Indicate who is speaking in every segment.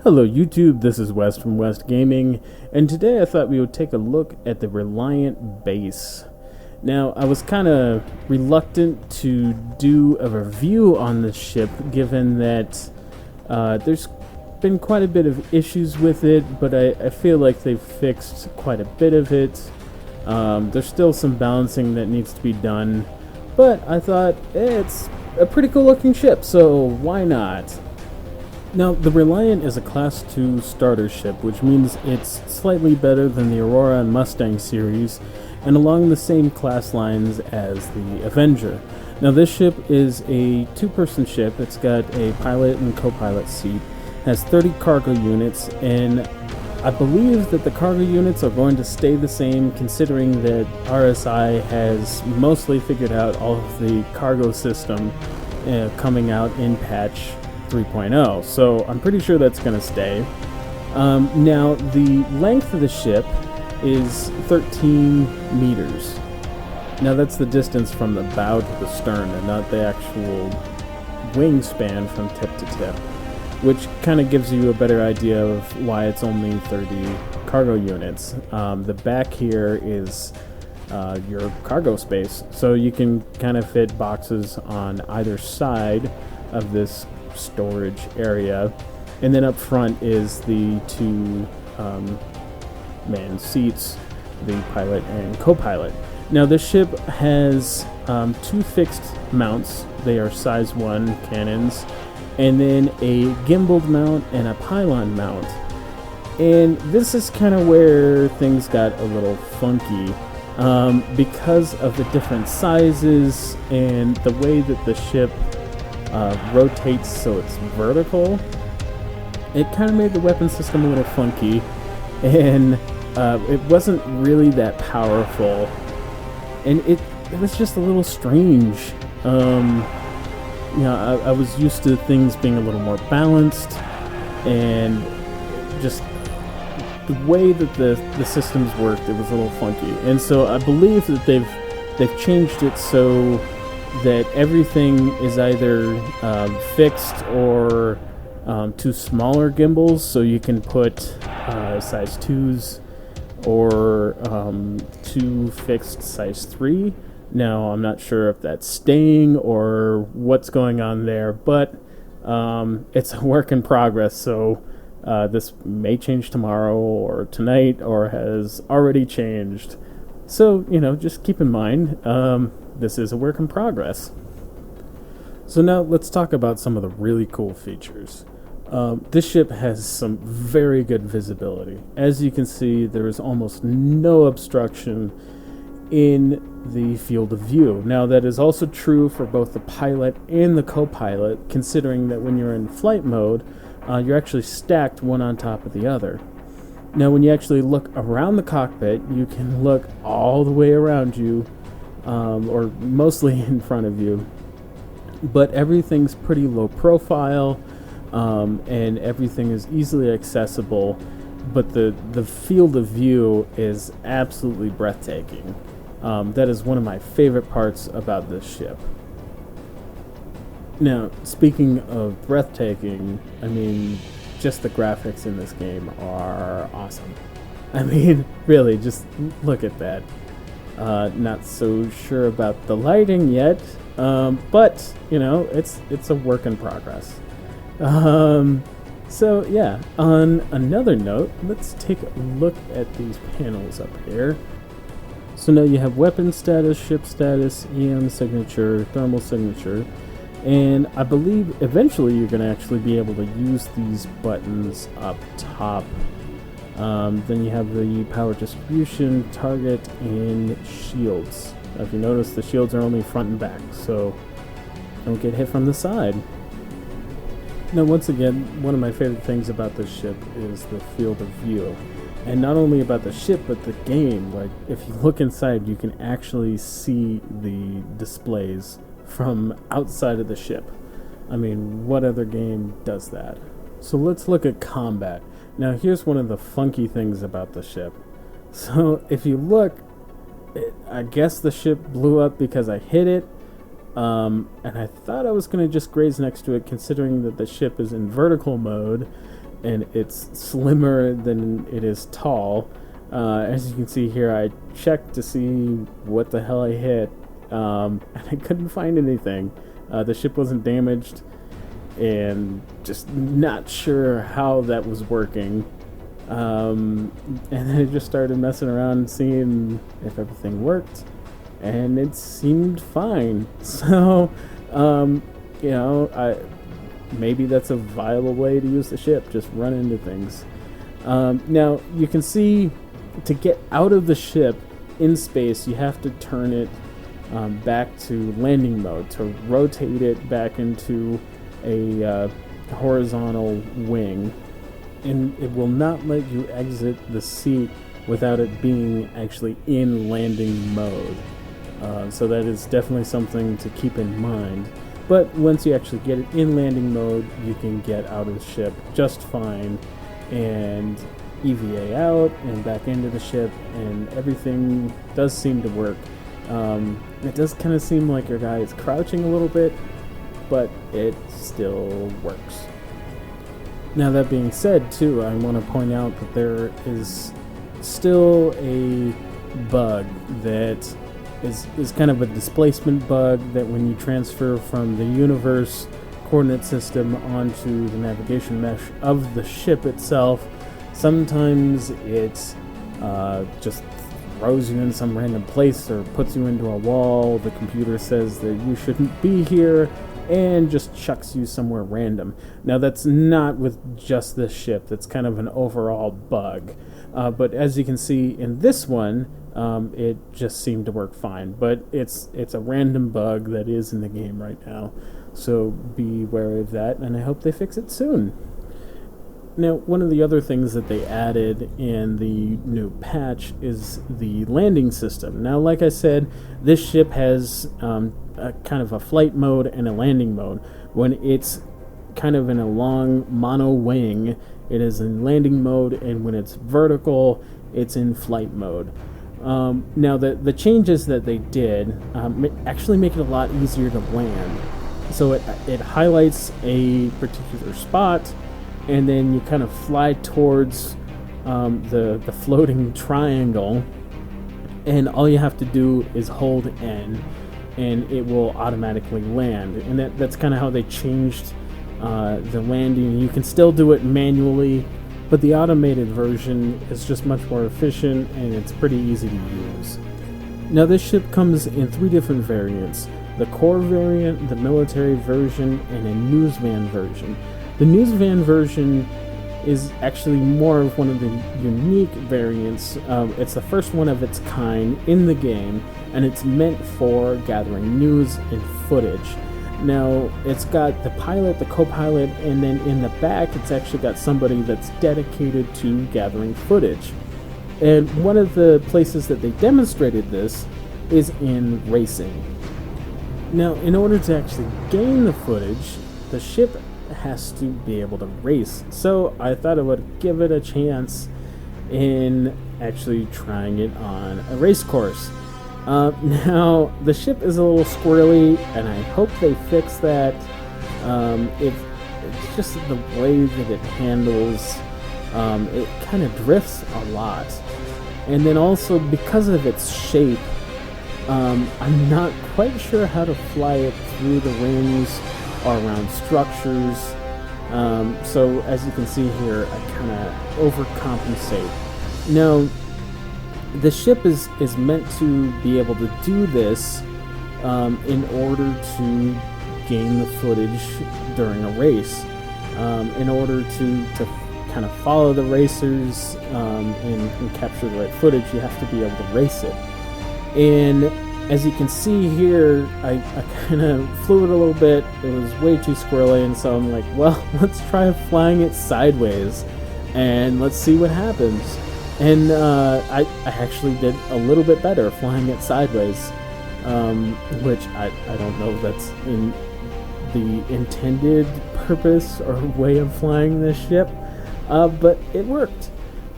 Speaker 1: Hello YouTube, this is West from West Gaming, and today I thought we would take a look at the Reliant base. Now, I was kind of reluctant to do a review on this ship, given that there's been quite a bit of issues with it, but I feel like they've fixed quite a bit of it. There's still some balancing that needs to be done, but I thought, it's a pretty cool looking ship, so why not? Now, the Reliant is a Class 2 starter ship, which means it's slightly better than the Aurora and Mustang series, and along the same class lines as the Avenger. Now, this ship is a two-person ship. It's got a pilot and co-pilot seat, has 30 cargo units, and I believe that the cargo units are going to stay the same, considering that RSI has mostly figured out all of the cargo system coming out in patch 3.0, so I'm pretty sure that's going to stay. Now, the length of the ship is 13 meters. Now, that's the distance from the bow to the stern, and not the actual wingspan from tip to tip, which kind of gives you a better idea of why it's only 30 cargo units. The back here is your cargo space, so you can kind of fit boxes on either side of this storage area, and then up front is the two man seats, the pilot and co-pilot. Now, this ship has two fixed mounts. They are size 1 cannons, and then a gimbaled mount and a pylon mount. And this is kind of where things got a little funky because of the different sizes and the way that the ship rotates so it's vertical. It kind of made the weapon system a little funky, and it wasn't really that powerful, and it was just a little strange. I was used to things being a little more balanced, and just the way that the systems worked, it was a little funky. And so I believe that they've changed it so that everything is either fixed or two smaller gimbals, so you can put size 2s or two fixed size 3. Now, I'm not sure if that's staying or what's going on there, but it's a work in progress, so this may change tomorrow or tonight, or has already changed. So, just keep in mind, this is a work in progress. So now let's talk about some of the really cool features. This ship has some very good visibility. As you can see, there is almost no obstruction in the field of view. Now, that is also true for both the pilot and the co-pilot, considering that when you're in flight mode, you're actually stacked one on top of the other. Now, when you actually look around the cockpit, you can look all the way around you, or mostly in front of you, but everything's pretty low profile, and everything is easily accessible, but the field of view is absolutely breathtaking. That is one of my favorite parts about this ship. Now, speaking of breathtaking, just the graphics in this game are awesome. Really, just look at that. Not so sure about the lighting yet, but it's a work in progress. So yeah, on another note, let's take a look at these panels up here. So now you have weapon status, ship status, EM signature, thermal signature, and I believe eventually you're going to actually be able to use these buttons up top. Then you have the power distribution, target, and shields. Now, if you notice, the shields are only front and back, so don't get hit from the side. Now, once again, one of my favorite things about this ship is the field of view. And not only about the ship, but the game. Like, if you look inside, you can actually see the displays from outside of the ship. What other game does that? So let's look at combat. Now, here's one of the funky things about the ship. So if you look, I guess the ship blew up because I hit it, and I thought I was going to just graze next to it, considering that the ship is in vertical mode, and it's slimmer than it is tall. As you can see here, I checked to see what the hell I hit, and I couldn't find anything. The ship wasn't damaged, and just not sure how that was working. And then I just started messing around and seeing if everything worked, and it seemed fine. So, maybe that's a viable way to use the ship, just run into things. Now, you can see to get out of the ship in space, you have to turn it back to landing mode, to rotate it back into a horizontal wing. And it will not let you exit the seat without it being actually in landing mode. So that is definitely something to keep in mind. But once you actually get it in landing mode, you can get out of the ship just fine and EVA out and back into the ship, and everything does seem to work. It does kind of seem like your guy is crouching a little bit, but it still works. Now, that being said, too, I want to point out that there is still a bug that is kind of a displacement bug, that when you transfer from the universe coordinate system onto the navigation mesh of the ship itself, sometimes it just throws you in some random place or puts you into a wall. The computer says that you shouldn't be here and just chucks you somewhere random. Now, that's not with just this ship. That's kind of an overall bug. But as you can see in this one, it just seemed to work fine. But it's a random bug that is in the game right now. So be wary of that, and I hope they fix it soon. Now, one of the other things that they added in the new patch is the landing system. Now, like I said, this ship has a kind of a flight mode and a landing mode. When it's kind of in a long mono wing, it is in landing mode, and when it's vertical, it's in flight mode. Now, the changes that they did actually make it a lot easier to land. So it highlights a particular spot, and then you kind of fly towards the floating triangle, and all you have to do is hold N, and it will automatically land. And that's kind of how they changed the landing. You can still do it manually, but the automated version is just much more efficient, and it's pretty easy to use. Now, this ship comes in 3 different variants: the core variant, the military version, and a newsvan version. The newsvan version is actually more of one of the unique variants. It's the first one of its kind in the game, and it's meant for gathering news and footage. Now, it's got the pilot, the co-pilot, and then in the back, it's actually got somebody that's dedicated to gathering footage. And one of the places that they demonstrated this is in racing. Now, in order to actually gain the footage, the ship has to be able to race. So I thought I would give it a chance in actually trying it on a race course. Now, the ship is a little squirrely, and I hope they fix that. It's just the way that it handles. It kind of drifts a lot. And then also, because of its shape, I'm not quite sure how to fly it through the rings or around structures. So as you can see here, I kind of overcompensate. Now, the ship is meant to be able to do this in order to gain the footage during a race. In order to kind of follow the racers and capture the right footage, you have to be able to race it. And as you can see here, I kind of flew it a little bit. It was way too squirrely, and so I'm like, well, let's try flying it sideways, and let's see what happens. And I actually did a little bit better flying it sideways, which I don't know if that's in the intended purpose or way of flying this ship, but it worked,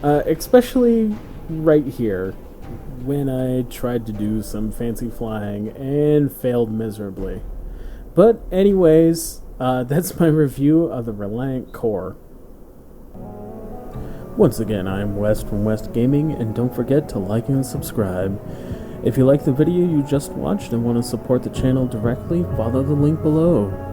Speaker 1: especially right here, when I tried to do some fancy flying and failed miserably. But anyways, that's my review of the Reliant Kore. Once again, I am West from West Gaming, and don't forget to like and subscribe. If you like the video you just watched and want to support the channel directly, follow the link below.